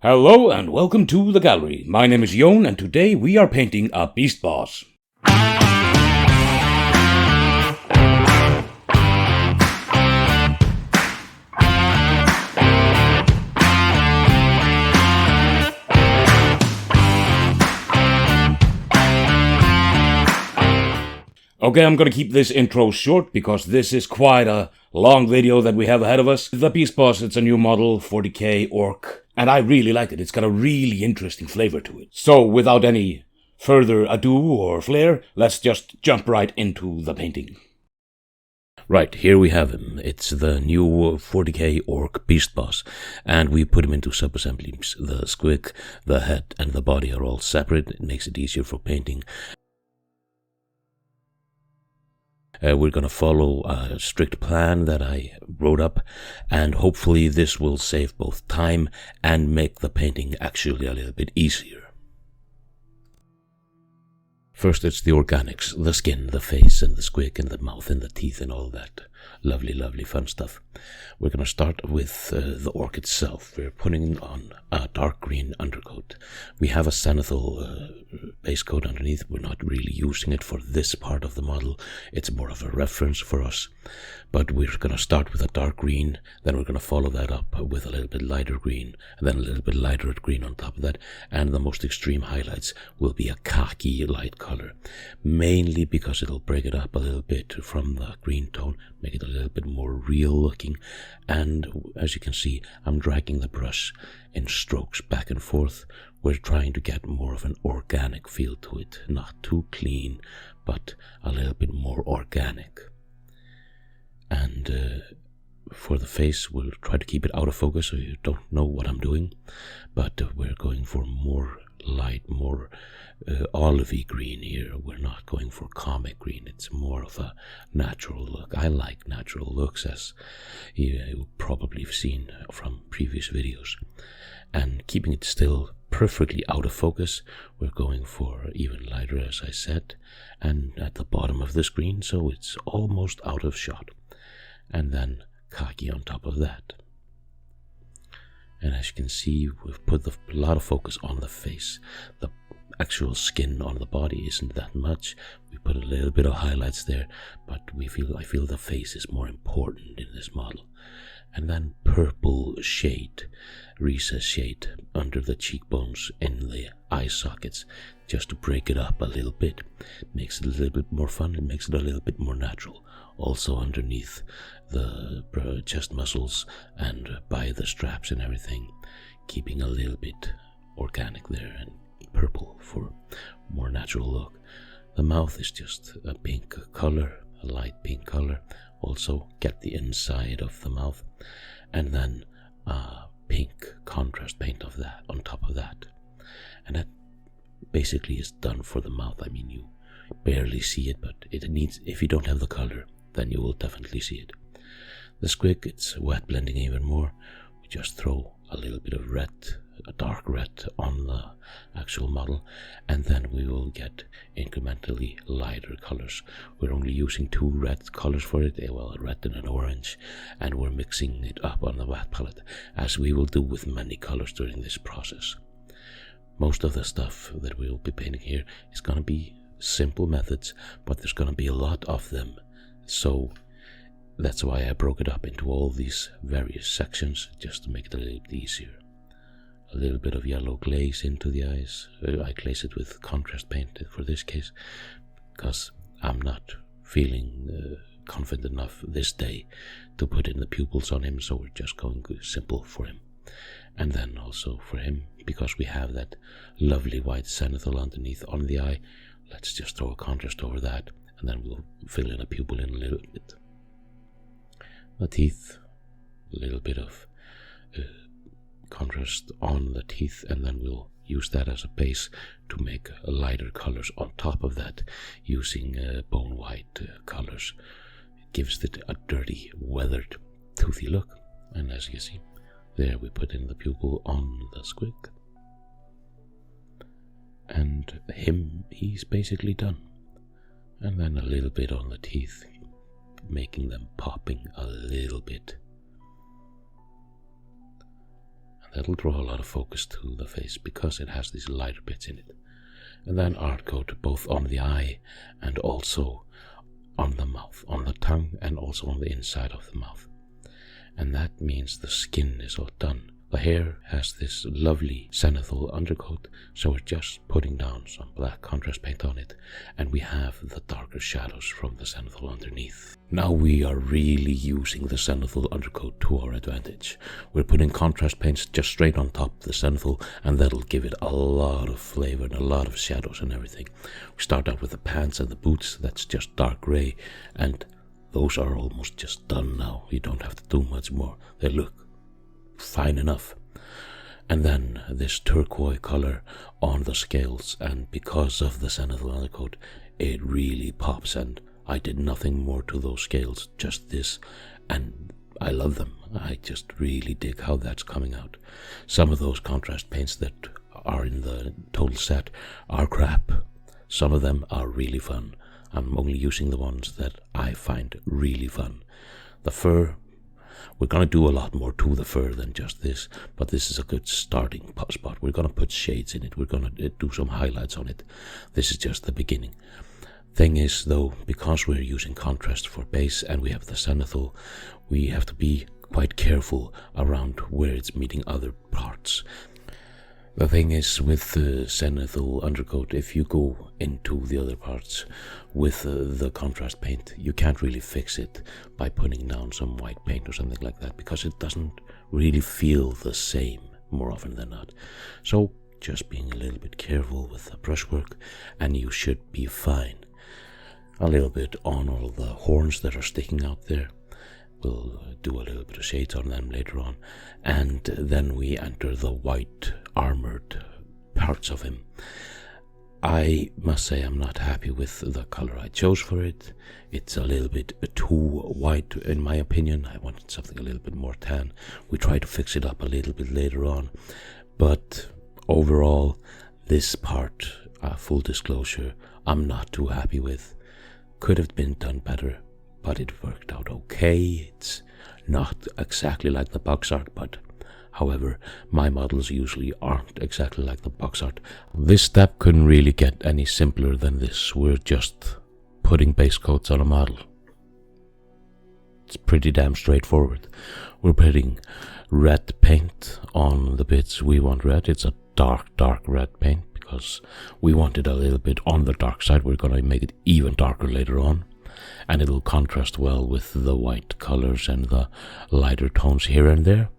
Hello and welcome to the gallery. My name is Jon and today we are painting a beast boss. Okay, I'm gonna keep this intro short because this is quite a long video that we have ahead of us. The Beast Boss, it's a new model, 40k Orc, and I really like it. It's got a really interesting flavor to it. So without any further ado or flair, let's just jump right into the painting. Right, here we have him. It's the new 40k Orc Beast Boss, and we put him into sub-assemblies. The squig, the head, and the body are all separate. It makes it easier for painting. We're going to follow a strict plan that I wrote up, and hopefully this will save both time and make the painting actually a little bit easier. First it's the organics, the skin, the face, and the squig, and the mouth, and the teeth, and all that lovely, lovely fun stuff. We're going to start with the orc itself. We're putting on a dark green undercoat. We have a zenithal base coat underneath. We're not really using it for this part of the model. It's more of a reference for us. But we're going to start with a dark green, then we're going to follow that up with a little bit lighter green, and then a little bit lighter green on top of that, and the most extreme highlights will be a khaki light color, mainly because it'll break it up a little bit from the green tone, make it a little bit more real looking, and as you can see, I'm dragging the brush in strokes back and forth. We're trying to get more of an organic feel to it, not too clean, but a little bit more organic. And for the face, we'll try to keep it out of focus so you don't know what I'm doing. But we're going for more light, more olivey green here. We're not going for comic green. It's more of a natural look. I like natural looks, as you've probably seen from previous videos. And keeping it still perfectly out of focus, we're going for even lighter, as I said, and at the bottom of the screen, so it's almost out of shot. And then khaki on top of that. And as you can see, we've put a lot of focus on the face. The actual skin on the body isn't that much. We put a little bit of highlights there, but I feel the face is more important in this model. And then purple shade, recess shade under the cheekbones in the eye sockets, just to break it up a little bit. Makes it a little bit more fun, it makes it a little bit more natural. Also underneath the chest muscles and by the straps and everything, keeping a little bit organic there, and purple for more natural look. The mouth is just a pink color, a light pink color. Also get the inside of the mouth, and then pink contrast paint of that on top of that. And that basically is done for the mouth. I mean, you barely see it, but it needs, if you don't have the color, then you will definitely see it. The squig, it's wet blending even more. We just throw a little bit of red, a dark red on the actual model, and then we will get incrementally lighter colors. We're only using 2 red colors for it, well, a red and an orange, and we're mixing it up on the wet palette, as we will do with many colors during this process. Most of the stuff that we will be painting here is going to be simple methods, but there's going to be a lot of them. So that's why I broke it up into all these various sections, just to make it a little bit easier. A little bit of yellow glaze into the eyes. I glaze it with contrast paint for this case, because I'm not feeling confident enough this day to put in the pupils on him, so we're just going simple for him. And then also for him, because we have that lovely white zenithal underneath on the eye, let's just throw a contrast over that, and then we'll fill in a pupil in a little bit. The teeth, a little bit of contrast on the teeth, and then we'll use that as a base to make lighter colors on top of that, using bone white colors. It gives it a dirty, weathered, toothy look. And as you see, there we put in the pupil on the squig. And he's basically done. And then a little bit on the teeth, making them popping a little bit. That'll draw a lot of focus to the face because it has these lighter bits in it. And then Undercoat both on the eye and also on the mouth, on the tongue and also on the inside of the mouth. And that means the skin is all done. The hair has this lovely zenithal undercoat, so we're just putting down some black contrast paint on it, and we have the darker shadows from the zenithal underneath. Now we are really using the zenithal undercoat to our advantage. We're putting contrast paints just straight on top of the zenithal, and that'll give it a lot of flavor and a lot of shadows and everything. We start out with the pants and the boots, that's just dark gray, and those are almost just done now. You don't have to do much more. They look fine enough. And then this turquoise color on the scales, and because of the zenithal undercoat, it really pops, and I did nothing more to those scales, just this, and I love them. I just really dig how that's coming out. Some of those contrast paints that are in the total set are crap. Some of them are really fun. I'm only using the ones that I find really fun. The fur, we're going to do a lot more to the fur than just this, but this is a good starting spot. We're going to put shades in it. We're going to do some highlights on it. This is just the beginning. Thing is, though, because we're using contrast for base and we have the zenithal, we have to be quite careful around where it's meeting other parts. The thing is, with the zenithal undercoat, if you go into the other parts with the contrast paint, you can't really fix it by putting down some white paint or something like that, because it doesn't really feel the same more often than not. So just being a little bit careful with the brushwork, and you should be fine. A little bit on all the horns that are sticking out there. We'll do a little bit of shades on them later on, and then we enter the white armored parts of him. I must say I'm not happy with the color I chose for it. It's a little bit too white in my opinion. I wanted something a little bit more tan. We try to fix it up a little bit later on, but overall this part, full disclosure, I'm not too happy with. Could have been done better, but it worked out okay. It's not exactly like the box art, but however, my models usually aren't exactly like the box art. This step couldn't really get any simpler than this. We're just putting base coats on a model. It's pretty damn straightforward. We're putting red paint on the bits we want red. It's a dark red paint because we want it a little bit on the dark side. We're going to make it even darker later on, and it'll contrast well with the white colors and the lighter tones here and there.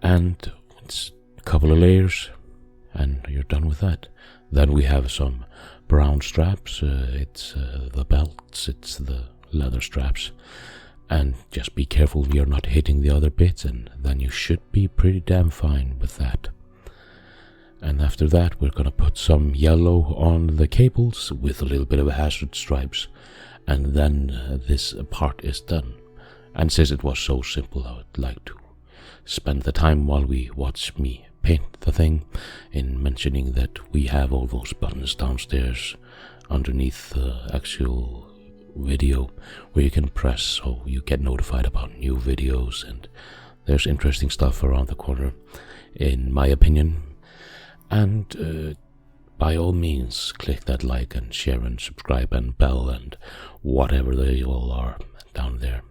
And it's a couple of layers and you're done with that. Then we have some brown straps. It's the belts, it's the leather straps, and just be careful you're not hitting the other bits, and then you should be pretty damn fine with that. And after that we're gonna put some yellow on the cables with a little bit of hazard stripes, and then this part is done. And since it was so simple, I would like to spend the time while we watch me paint the thing in mentioning that we have all those buttons downstairs underneath the actual video where you can press so you get notified about new videos, and there's interesting stuff around the corner in my opinion. And by all means click that like and share and subscribe and bell and whatever they all are down there.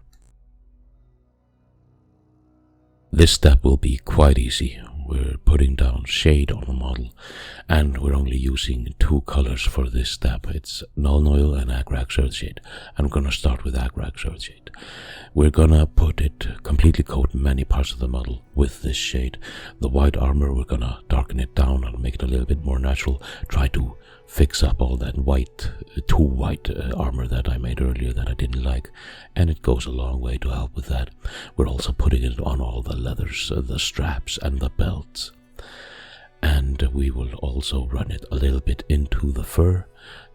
This step will be quite easy. We're putting down shade on the model, and we're only using two colors for this step. It's Null Oil and Agrax Earthshade. I'm gonna start with Agrax Earthshade. We're gonna put it, completely coat many parts of the model with this shade. The white armor, we're gonna darken it down and make it a little bit more natural. Try to fix up all that white, too white armor that I made earlier that I didn't like, and it goes a long way to help with that. We're also putting it on all the leathers, the straps and the belts, and we will also run it a little bit into the fur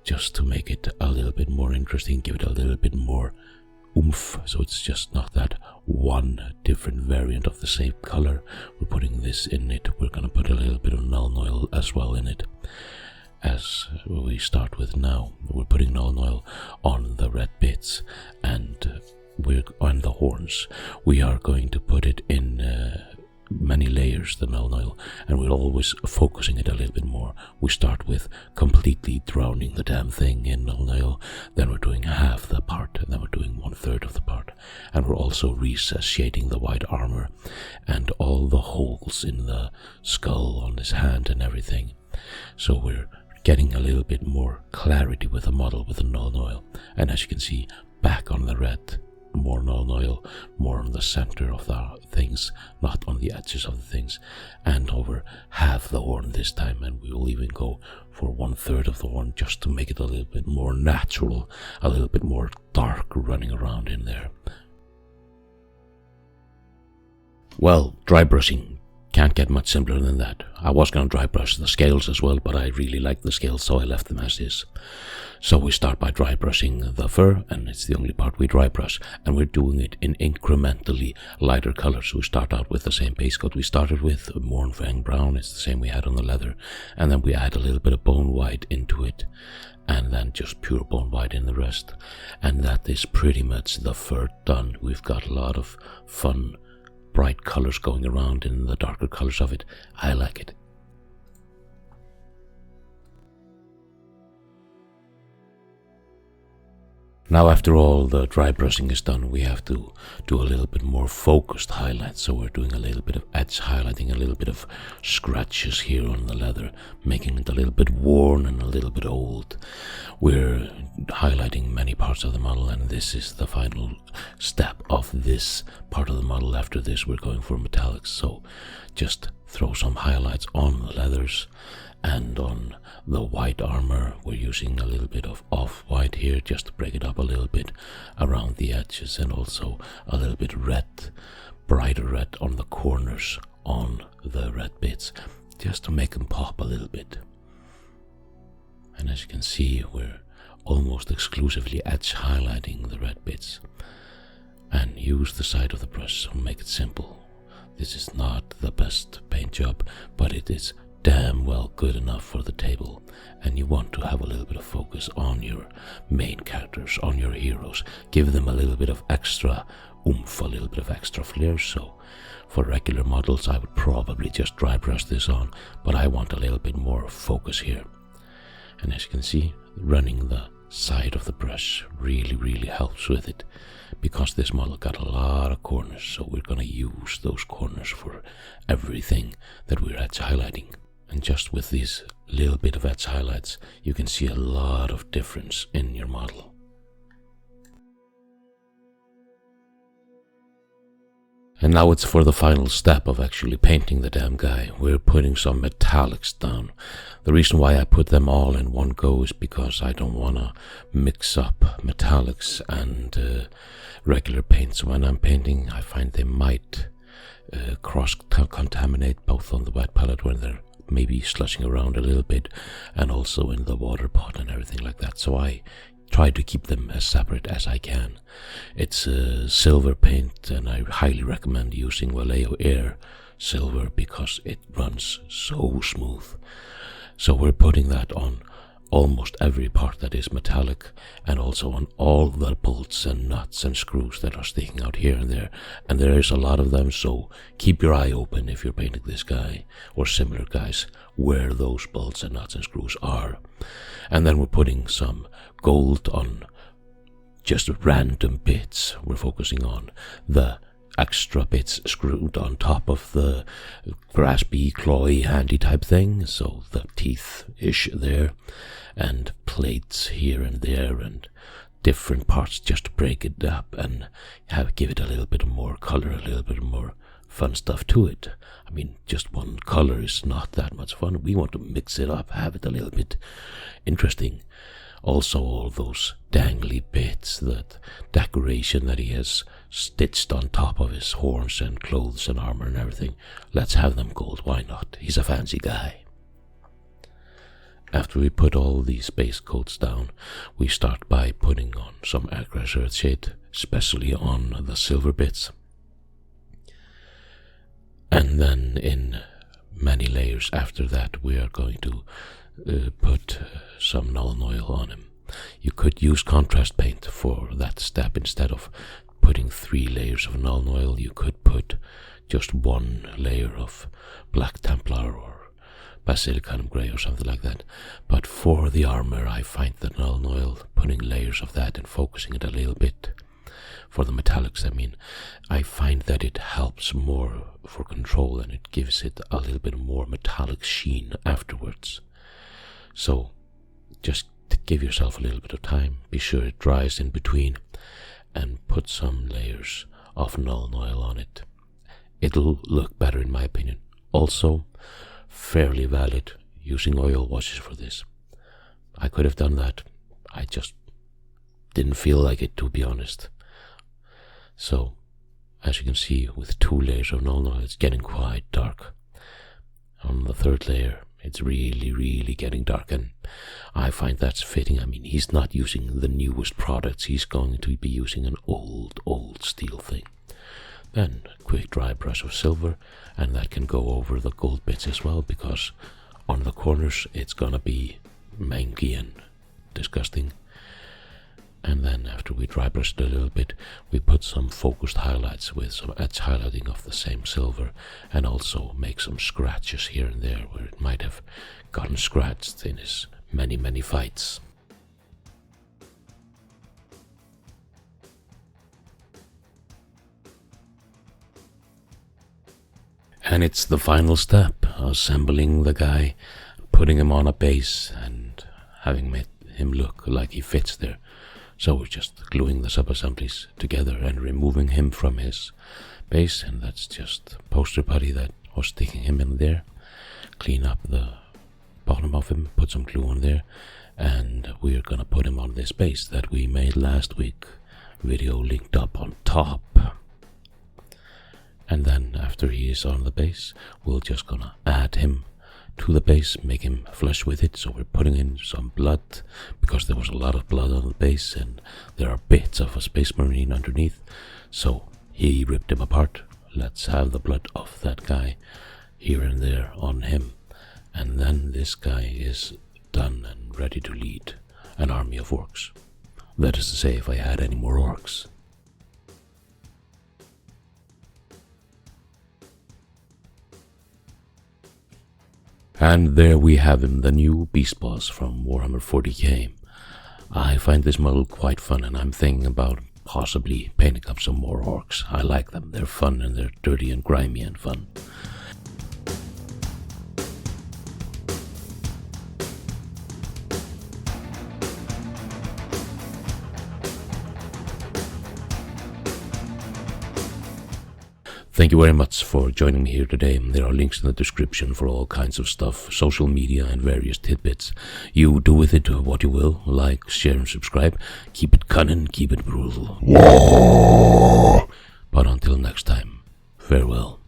just to make it a little bit more interesting, give it a little bit more oomph, so it's just not that one different variant of the same color. We're putting this in it. We're gonna put a little bit of Null Oil as well in it. As we start with now, we're putting Null Oil on the red bits, and we're on the horns. We are going to put it in many layers, the null oil, and we're always focusing it a little bit more. We start with completely drowning the damn thing in null oil, then we're doing half the part, and then we're doing 1/3 of the part, and we're also shading the white armor and all the holes in the skull on his hand and everything. So we're getting a little bit more clarity with the model with the null oil, and as you can see, back on the red, more null oil, more on the center of the things, not on the edges of the things, and over half the horn this time, and we will even go for 1/3 of the horn just to make it a little bit more natural, a little bit more dark running around in there. Well, dry brushing can't get much simpler than that. I was going to dry brush the scales as well, but I really like the scales, so I left them as is. So we start by dry brushing the fur, and it's the only part we dry brush, and we're doing it in incrementally lighter colors. We start out with the same base coat we started with, Mornfang brown, it's the same we had on the leather, and then we add a little bit of bone white into it, and then just pure bone white in the rest. And that is pretty much the fur done. We've got a lot of fun bright colors going around in the darker colors of it. I like it. Now after all the dry brushing is done, we have to do a little bit more focused highlights. So we're doing a little bit of edge highlighting, a little bit of scratches here on the leather, making it a little bit worn and a little bit old. We're highlighting many parts of the model, and this is the final step of this part of the model. After this we're going for metallics, so just throw some highlights on the leathers and on the white armor. We're using a little bit of off-white here just to break it up a little bit around the edges, and also a little bit red, brighter red on the corners on the red bits, just to make them pop a little bit. And as you can see, we're almost exclusively edge highlighting the red bits, and use the side of the brush to make it simple. This is not the best paint job, but it is damn well good enough for the table, and you want to have a little bit of focus on your main characters, on your heroes. Give them a little bit of extra oomph, a little bit of extra flair. So for regular models I would probably just dry brush this on, but I want a little bit more focus here. And as you can see, running the side of the brush really helps with it, because this model got a lot of corners, so we're going to use those corners for everything that we're edge highlighting. And just with these little bit of edge highlights, you can see a lot of difference in your model. And now it's for the final step of actually painting the damn guy. We're putting some metallics down. The reason why I put them all in one go is because I don't want to mix up metallics and regular paints. When I'm painting, I find they might cross-contaminate both on the wet palette when they're maybe slushing around a little bit, and also in the water pot and everything like that. So I try to keep them as separate as I can. It's silver paint, and I highly recommend using Vallejo Air silver because it runs so smooth. So we're putting that on almost every part that is metallic, and also on all the bolts and nuts and screws that are sticking out here and there. And there is a lot of them, so keep your eye open if you're painting this guy or similar guys, where those bolts and nuts and screws are. And then we're putting some gold on just random bits. We're focusing on the extra bits screwed on top of the graspy, clawy, handy type thing, so the teeth-ish there, and plates here and there, and different parts just to break it up and give it a little bit more color, a little bit more fun stuff to it. I mean, just one color is not that much fun. We want to mix it up, have it a little bit interesting. Also, all those dangly bits, that decoration that he has stitched on top of his horns and clothes and armor and everything, let's have them gold, why not? He's a fancy guy. After we put all these base coats down, we start by putting on some Aircrash Earthshade, especially on the silver bits. And then in many layers after that, we are going to put some null oil on him. You could use contrast paint for that step. Instead of putting 3 layers of null oil, you could put just one layer of Black Templar or Basilicanum Grey or something like that. But for the armor, I find that Null Oil, putting layers of that and focusing it a little bit, for the metallics, I mean, I find that it helps more for control and it gives it a little bit more metallic sheen afterwards. So just give yourself a little bit of time, be sure it dries in between, and put some layers of Null Oil on it. It'll look better in my opinion. Also, fairly valid using oil washes for this. I could have done that. I just didn't feel like it, to be honest. So, as you can see, with 2 layers of Null Oil, it's getting quite dark. On the 3rd layer, it's really getting dark, and I find that's fitting. I mean, he's not using the newest products. He's going to be using an old steel thing. Then, a quick dry brush of silver, and that can go over the gold bits as well, because on the corners, it's gonna be manky and disgusting. And then after we dry brush it a little bit, we put some focused highlights with some edge highlighting of the same silver, and also make some scratches here and there where it might have gotten scratched in his many fights. And it's the final step, assembling the guy, putting him on a base and having made him look like he fits there. So we're just gluing the sub-assemblies together and removing him from his base, and that's just poster putty that was sticking him in there. Clean up the bottom of him, put some glue on there, and we're gonna put him on this base that we made last week. Video linked up on top. And then after he is on the base, we're just gonna add him to the base, make him flush with it. So we're putting in some blood, because there was a lot of blood on the base and there are bits of a Space Marine underneath. So he ripped him apart. Let's have the blood of that guy here and there on him. And then this guy is done and ready to lead an army of orcs. That is to say, if I had any more orcs. And there we have him, the new Beast Boss from Warhammer 40k. I find this model quite fun, and I'm thinking about possibly painting up some more orcs. I like them, they're fun and they're dirty and grimy and fun. Thank you very much for joining me here today. There are links in the description for all kinds of stuff, social media and various tidbits. You do with it what you will. Like, share and subscribe. Keep it cunning, keep it brutal. But until next time, farewell.